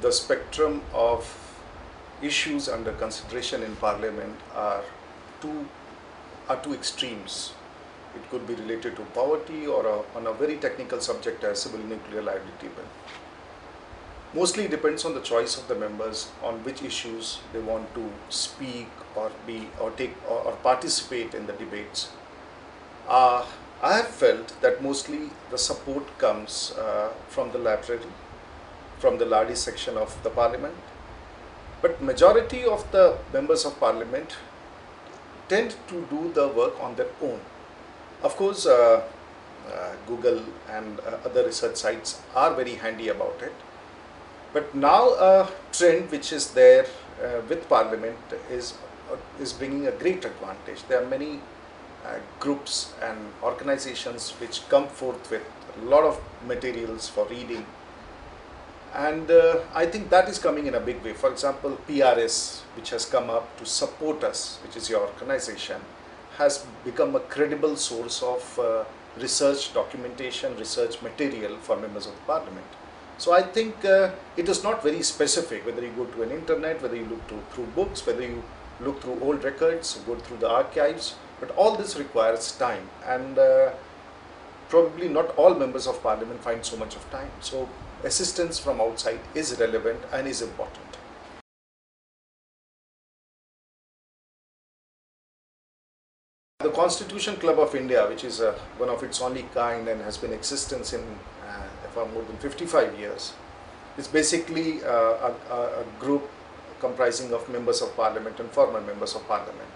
the spectrum of issues under consideration in Parliament are two extremes. It could be related to poverty or on a very technical subject as civil nuclear liability bill. Mostly it depends on the choice of the members on which issues they want to speak or participate in the debates. I have felt that mostly the support comes from the library, from the Ladi section of the Parliament, but majority of the members of Parliament tend to do the work on their own. Of course, Google and other research sites are very handy about it. But now a trend which is there with Parliament is bringing a great advantage. There are many groups and organizations which come forth with a lot of materials for reading. And I think that is coming in a big way. For example, PRS, which has come up to support us, which is your organization, has become a credible source of research documentation, research material for members of the Parliament. So I think it is not very specific whether you go to an internet, whether you look through books, whether you look through old records, go through the archives, but all this requires time, and probably not all members of Parliament find so much of time. So assistance from outside is relevant and is important. The Constitution Club of India, which is one of its only kind and has been in existence for more than 55 years, is basically a group comprising of members of Parliament and former members of Parliament.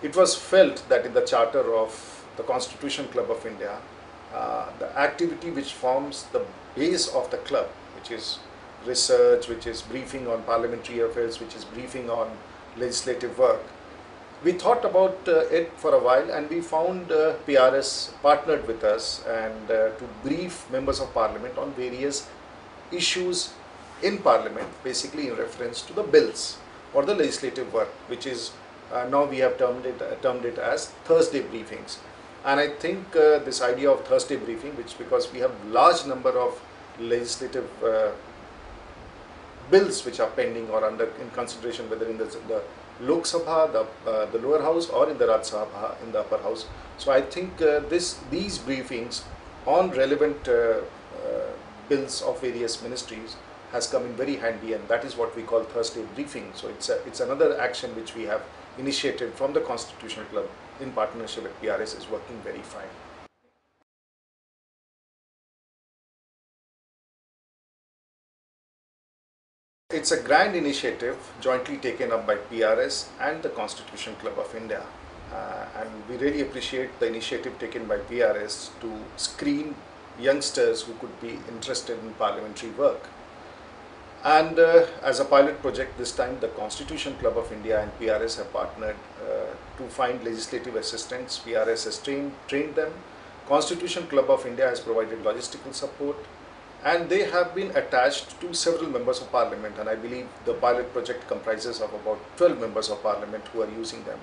It was felt that in the charter of the Constitution Club of India, the activity which forms the base of the club, which is research, which is briefing on parliamentary affairs, which is briefing on legislative work, we thought about it for a while, and we found PRS partnered with us and to brief members of Parliament on various issues in Parliament, basically in reference to the bills or the legislative work, which is now we have termed it as Thursday briefings. And I think this idea of Thursday briefing, which because we have large number of legislative bills which are pending or in consideration, whether in the Lok Sabha, the lower house, or in the Raj Sabha, in the upper house. So I think these briefings on relevant bills of various ministries has come in very handy, and that is what we call Thursday briefing. So it's another action which we have initiated from the Constitutional Club in partnership with PRS, is working very fine. It's a grand initiative jointly taken up by PRS and the Constitution Club of India, and we really appreciate the initiative taken by PRS to screen youngsters who could be interested in parliamentary work. And as a pilot project this time, the Constitution Club of India and PRS have partnered to find legislative assistants. PRS has trained them. Constitution Club of India has provided logistical support, and they have been attached to several members of Parliament, and I believe the pilot project comprises of about 12 members of Parliament who are using them.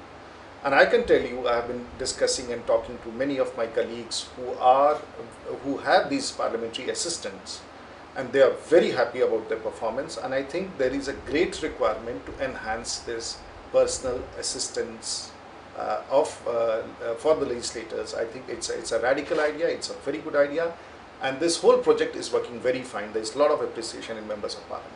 And I can tell you, I have been discussing and talking to many of my colleagues who have these parliamentary assistants, and they are very happy about their performance, and I think there is a great requirement to enhance this personal assistance for the legislators. I think it's a radical idea, it's a very good idea, and this whole project is working very fine. There is a lot of appreciation in members of Parliament.